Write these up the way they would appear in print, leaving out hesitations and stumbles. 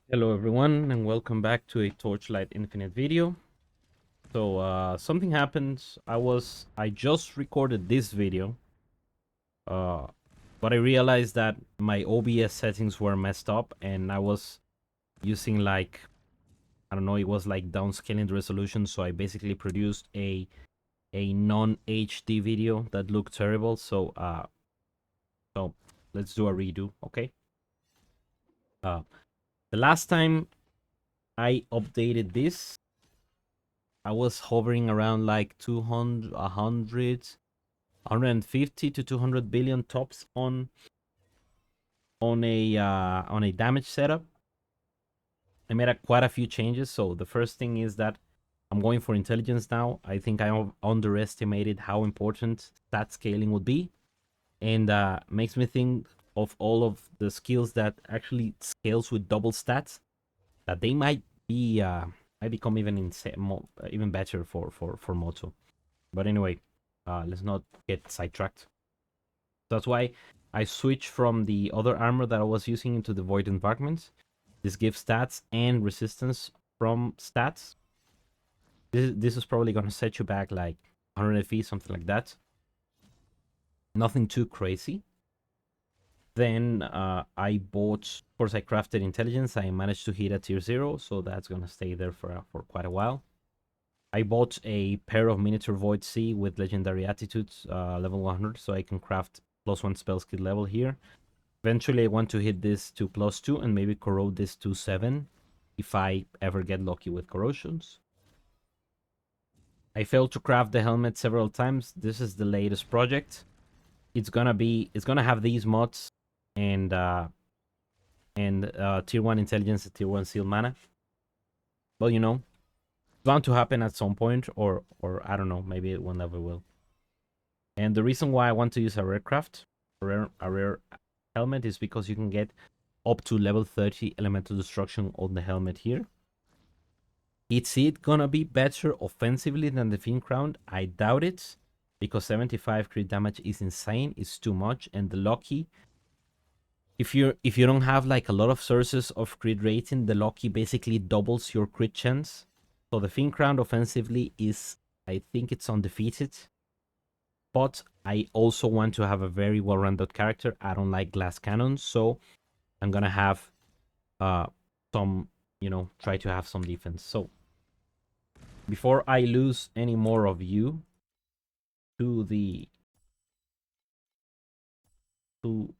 Hello everyone and welcome back to a Torchlight Infinite video. So something happened. I just recorded this video, uh, but I realized that my OBS settings were messed up and I was using like, I don't know, it was like downscaling the resolution, so I basically produced a non-HD video that looked terrible. So let's do a redo, okay? Uh the last time I updated this, I was hovering around like 200, 100, 150 to 200 billion tops on a damage setup. I made quite a few changes. So the first thing is that I'm going for intelligence now. I think I underestimated how important stat scaling would be, and makes me think of all of the skills that actually scales with double stats. That they might become even even better for Moto. But anyway, let's not get sidetracked. That's why I switched from the other armor that I was using into the Void Embarkment. This gives stats and resistance from stats. This is probably going to set you back like 100 FE, something like that. Nothing too crazy. Then I bought, of course, I crafted intelligence. I managed to hit a tier 0, so that's going to stay there for quite a while. I bought a pair of miniature Void Sea with legendary attitudes, level 100, so I can craft +1 spell skill level here. Eventually, I want to hit this to +2 and maybe corrode this to 7 if I ever get lucky with corrosions. I failed to craft the helmet several times. This is the latest project. It's gonna have these mods and tier 1 intelligence, tier 1 seal mana. Well, it's bound to happen at some point, or I don't know, maybe it will never will. And the reason why I want to use a rare craft, a rare helmet, is because you can get up to level 30 elemental destruction on the helmet here. Is it gonna be better offensively than the Fiend Crown? I doubt it, because 75 crit damage is insane, it's too much, and the Lucky, if you don't have like a lot of sources of crit rating, the Lucky basically doubles your crit chance. So the Fiend Crown offensively is, I think it's undefeated. But I also want to have a very well-rounded character. I don't like glass cannons, so I'm gonna have some, try to have some defense. So before I lose any more of you to the to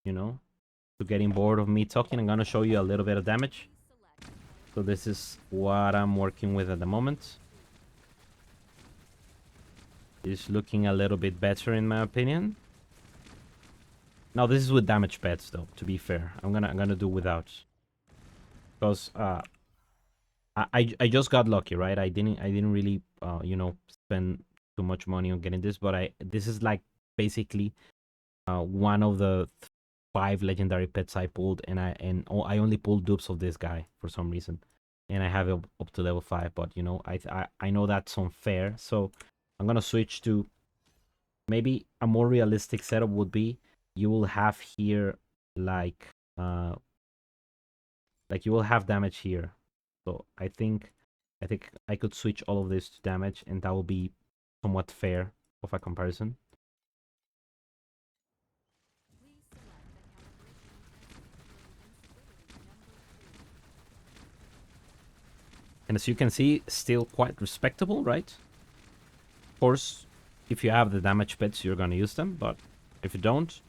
you know to getting bored of me talking, I'm gonna show you a little bit of damage. So this is what I'm working with at the moment. It's looking a little bit better in my opinion. Now this is with damage pets though, to be fair. I'm gonna do without. Because I just got lucky, right? I didn't really spend too much money on getting this, but this is like basically one of the 5 legendary pets I pulled, and I only pulled dupes of this guy for some reason, and I have it up to level 5. But I know that's unfair, so I'm gonna switch to maybe a more realistic setup. Would be, you will have here like you will have damage here. So I think I could switch all of this to damage, and that will be somewhat fair of a comparison. And as you can see, still quite respectable, right? Of course, if you have the damage pets, you're gonna use them, but if you don't,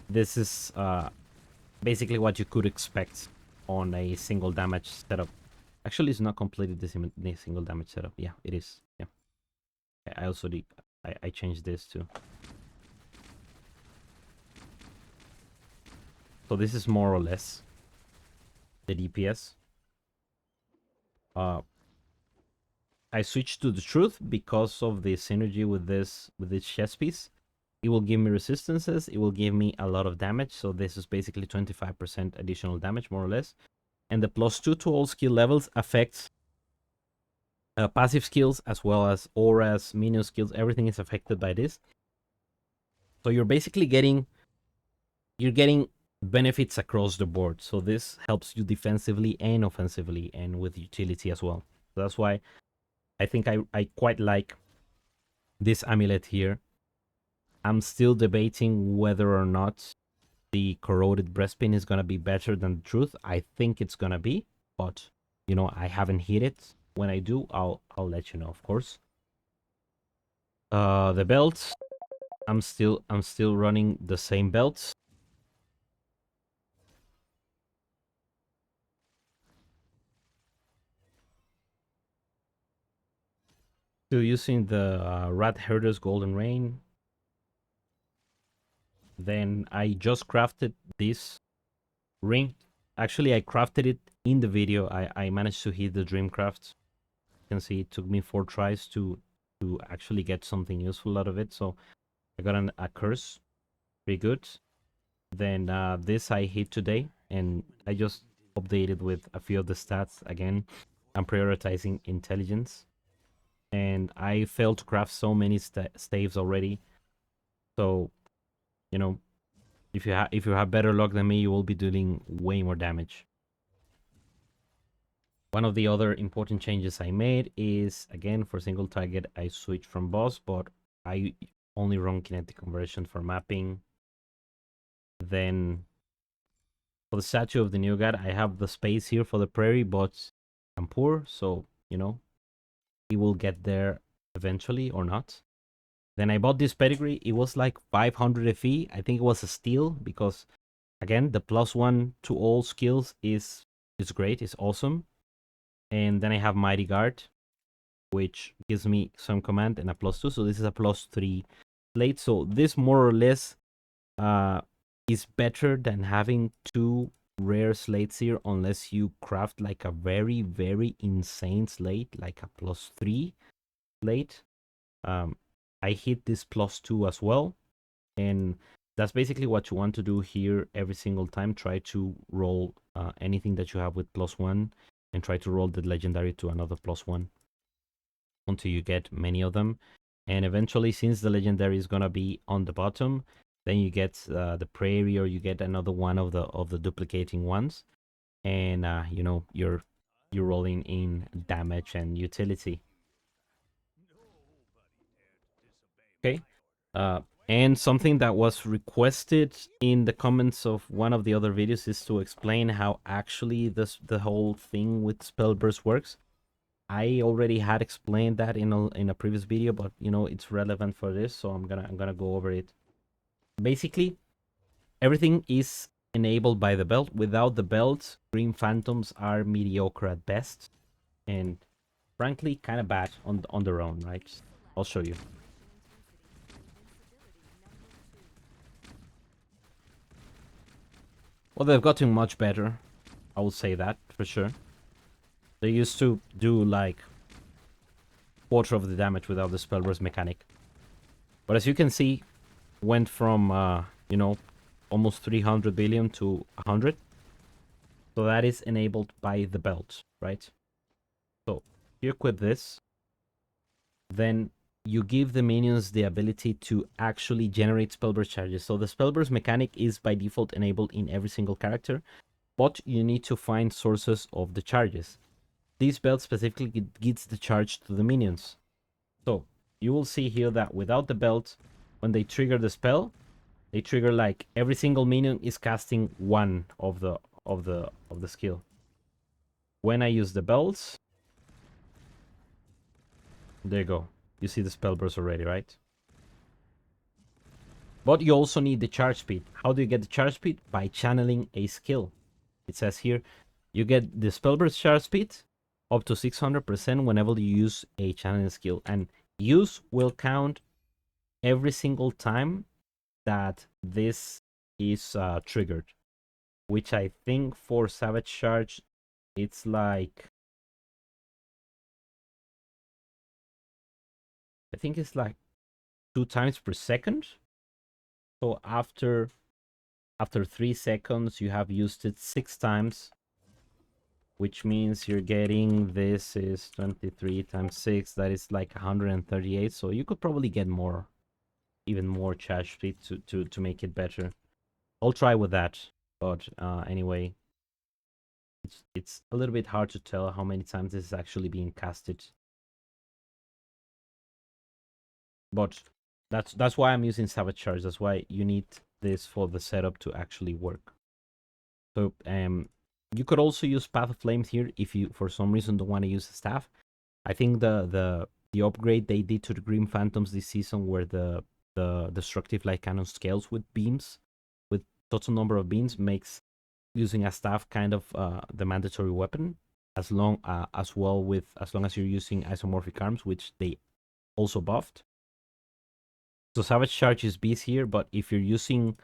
this is basically what you could expect on a single damage setup. Actually, it's not completely the single damage setup. Yeah, it is. Yeah. I also did. I changed this too. So this is more or less the DPS. I switched to the truth because of the synergy with this chest piece. It will give me resistances. It will give me a lot of damage. So this is basically 25% additional damage, more or less. And the +2 to all skill levels affects passive skills as well as auras, minion skills. Everything is affected by this. So you're basically getting benefits across the board. So this helps you defensively and offensively and with utility as well. So that's why I think I quite like this amulet here. I'm still debating whether or not the corroded breastpin is gonna be better than the truth. I think it's gonna be, but you know, I haven't hit it. When I do, I'll let you know, of course. The belt, I'm still running the same belt. Still using the Rat Herder's Golden Rain. Then I just crafted this ring. Actually, I crafted it in the video. I managed to hit the Dreamcraft. You can see it took me 4 tries to actually get something useful out of it. So I got a curse. Pretty good. Then this I hit today, and I just updated with a few of the stats. Again, I'm prioritizing intelligence. And I failed to craft so many staves already. So, you know, if you have better luck than me, you will be doing way more damage. One of the other important changes I made is, again, for single target, I switched from boss, but I only run kinetic conversion for mapping. Then for the statue of the new god, I have the space here for the prairie, but I'm poor, so, you know, he will get there eventually or not. Then I bought this pedigree. It was like 500 FE. I think it was a steal because, again, the +1 to all skills is great. It's awesome. And then I have Mighty Guard, which gives me some command and a +2. So this is a +3 slate. So this more or less is better than having 2 rare slates here, unless you craft like a very, very insane slate, like a +3 slate. I hit this +2 as well, and that's basically what you want to do here every single time. Try to roll anything that you have with +1, and try to roll the legendary to another +1 until you get many of them. And eventually, since the legendary is gonna be on the bottom, then you get the prairie, or you get another one of the duplicating ones, and you know, you're rolling in damage and utility. Okay. And something that was requested in the comments of one of the other videos is to explain how actually the whole thing with Spellburst works. I already had explained that in a previous video, but you know, it's relevant for this, so I'm gonna go over it. Basically, everything is enabled by the belt. Without the belt, Green Phantoms are mediocre at best, and frankly, kind of bad on their own, right? I'll show you. Well, they've gotten much better. I will say that for sure. They used to do like quarter of the damage without the Spellburst mechanic. But as you can see, went from, you know, almost 300 billion to 100. So that is enabled by the belt, right? So you equip this, then you give the minions the ability to actually generate Spellburst charges. So the Spellburst mechanic is by default enabled in every single character, but you need to find sources of the charges. This belt specifically gives the charge to the minions. So you will see here that without the belt, when they trigger the spell, they trigger like every single minion is casting one of the skill. When I use the belts, there you go. You see the spell burst already, right? But you also need the charge speed. How do you get the charge speed? By channeling a skill. It says here, you get the spell burst charge speed up to 600% whenever you use a channeling skill. And use will count every single time that this is triggered. Which I think for Savage Charge, it's like... I think it's like 2 times per second. So after 3 seconds, you have used it 6 times, which means you're getting, this is 23 times 6, that is like 138. So you could probably get more, even more charge speed to make it better. I'll try with that. But anyway, it's a little bit hard to tell how many times this is actually being casted. But that's why I'm using Savage Charge. That's why you need this for the setup to actually work. So you could also use Path of Flames here if you for some reason don't want to use the staff. I think the upgrade they did to the Grim Phantoms this season, where the destructive light cannon scales with beams, with total number of beams, makes using a staff kind of the mandatory weapon, as long as long as you're using isomorphic arms, which they also buffed. So Savage Charge is beast here, but if you're using,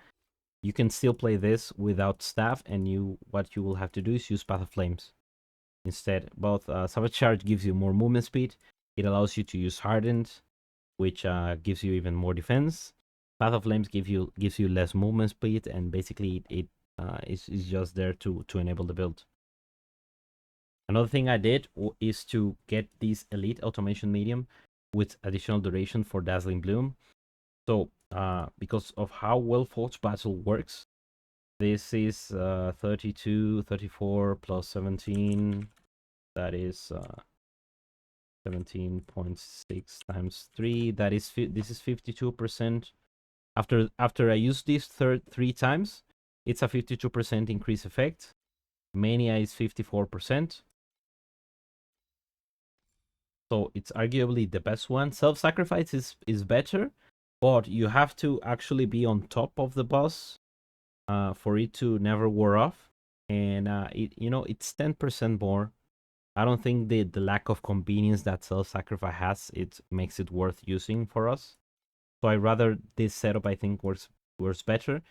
you can still play this without staff, and what you will have to do is use Path of Flames instead. Both Savage Charge gives you more movement speed. It allows you to use Hardened, which gives you even more defense. Path of Flames gives you less movement speed, and basically it is just there to enable the build. Another thing I did is to get this Elite Automation Medium with additional duration for Dazzling Bloom. So because of how well Force Battle works, this is 32, 34 plus 17. That is 17.6 times 3. That is this is 52%. After I use this 3 times, it's a 52% increase effect. Mania is 54%. So it's arguably the best one. Self-sacrifice is better, but you have to actually be on top of the boss for it to never wear off. And it's 10% more. I don't think the lack of convenience that self-sacrifice has, it makes it worth using for us. So I rather this setup, I think, works better.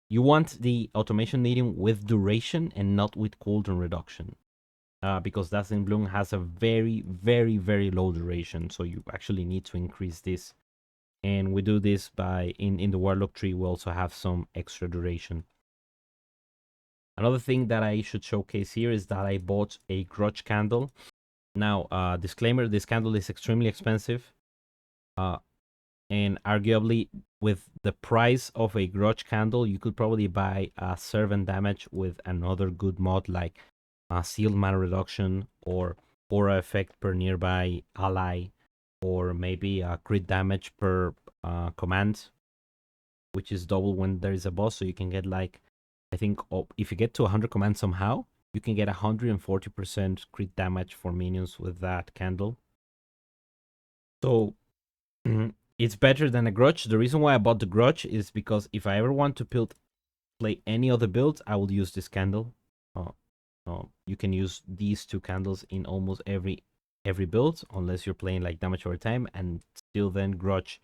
You want the automation medium with duration and not with cooldown reduction. Because Dazzling Bloom has a very, very, very low duration. So you actually need to increase this. And we do this by, in the Warlock tree, we also have some extra duration. Another thing that I should showcase here is that I bought a Grudge candle. Now, disclaimer, this candle is extremely expensive. And arguably, with the price of a Grudge candle, you could probably buy a Servant damage with another good mod like Sealed Mana Reduction, or Aura Effect per nearby ally, or maybe crit damage per command, which is double when there is a boss. So you can get like, I think if you get to 100 commands somehow, you can get 140% crit damage for minions with that candle. So it's better than a Grudge. The reason why I bought the Grudge is because if I ever want to play any other build, I will use this candle. You can use these two candles in almost every build, unless you're playing like damage over time, and still then Grudge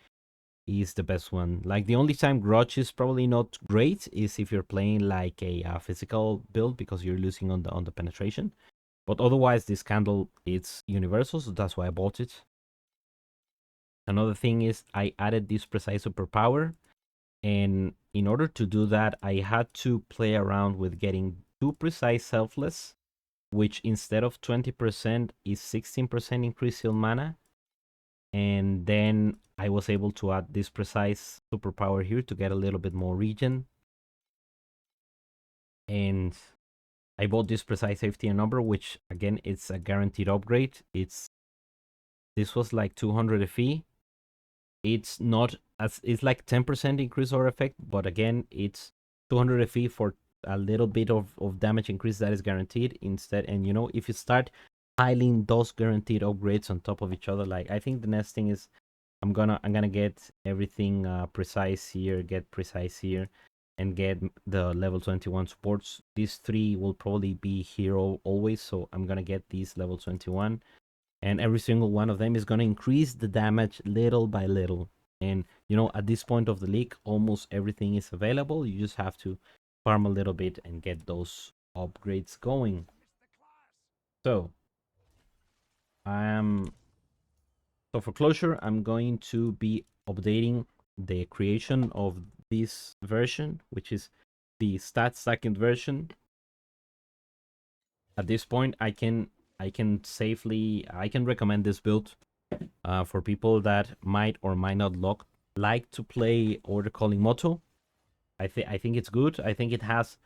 is the best one. Like the only time Grudge is probably not great is if you're playing like a physical build, because you're losing on the penetration. But otherwise, this candle, it's universal, so that's why I bought it. Another thing is I added this precise superpower, and in order to do that, I had to play around with getting 2 precise selfless, which instead of 20% is 16% increase in mana. And then I was able to add this precise superpower here to get a little bit more regen. And I bought this precise safety and number, which again, it's a guaranteed upgrade. This was like 200 FE. It's not as, it's like 10% increase or effect, but again, it's 200 FE for a little bit of damage increase that is guaranteed instead. And if you start piling those guaranteed upgrades on top of each other, like I think the next thing is I'm gonna get everything precise here, get precise here, and get the level 21 supports. These 3 will probably be hero always, so I'm gonna get these level 21, and every single one of them is gonna increase the damage little by little. And at this point of the league, almost everything is available. You just have to farm a little bit and get those upgrades going. So for closure, I'm going to be updating the creation of this version, which is the stat stacking version. At this point, I can recommend this build for people that might or might not like to play Order Calling Moto. I think it's good. I think it has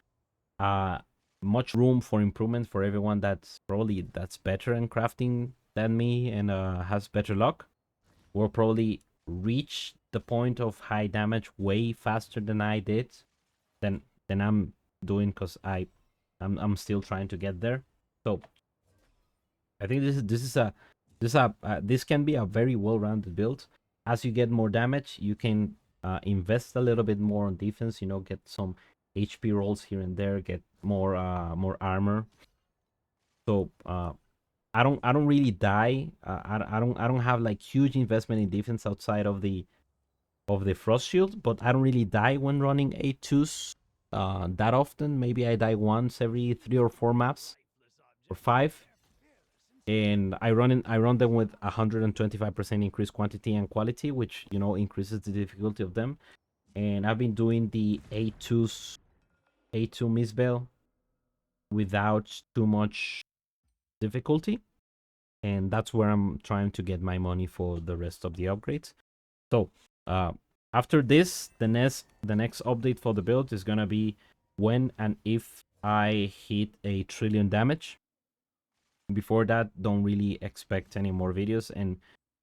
uh much room for improvement for everyone that's better in crafting than me and has better luck. Will probably reach the point of high damage way faster than I did than I'm doing, because I'm still trying to get there. So I think this can be a very well-rounded build. As you get more damage, you can invest a little bit more on defense. You know, get some HP rolls here and there, get more armor. So I don't really die. I don't have like huge investment in defense outside of the frost shield, but I don't really die when running A2s that often. Maybe I die once every 3 or 4 maps or 5, and I run them with 125% increased quantity and quality, which increases the difficulty of them. And I've been doing the A2 misbell without too much difficulty, and that's where I'm trying to get my money for the rest of the upgrades. So uh, after this, the next update for the build is gonna be when and if I hit 1 trillion damage. Before that, don't really expect any more videos, and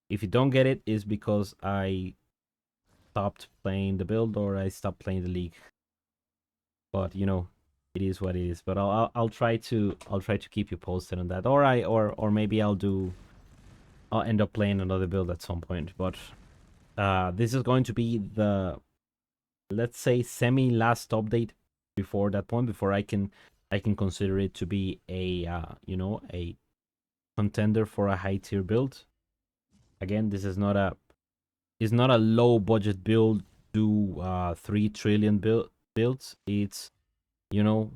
if you don't get it, is because I stopped playing the build or I stopped playing the league. But it is what it is. But I'll try to keep you posted on that, or maybe I'll end up playing another build at some point. But this is going to be the, let's say, semi last update before that point, before I can consider it to be a contender for a high tier build. Again, this is not a low budget build. Do 3 trillion builds. It's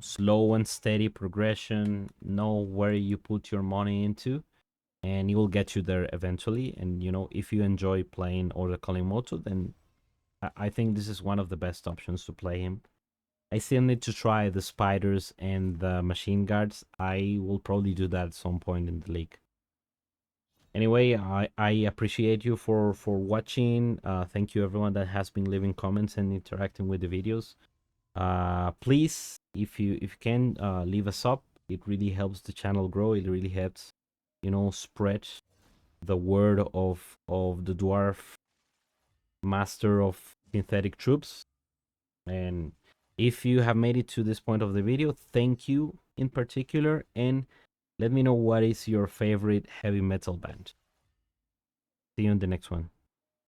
slow and steady progression. Know where you put your money into, and it will get you there eventually. And if you enjoy playing or calling Moto, then I think this is one of the best options to play him. I still need to try the spiders and the machine guards. I will probably do that at some point in the league. Anyway, I appreciate you for watching. Thank you everyone that has been leaving comments and interacting with the videos. Please, if you can, leave us up. It really helps the channel grow. It really helps, spread the word of the dwarf master of synthetic troops. And if you have made it to this point of the video, thank you in particular, and let me know what is your favorite heavy metal band. See you in the next one.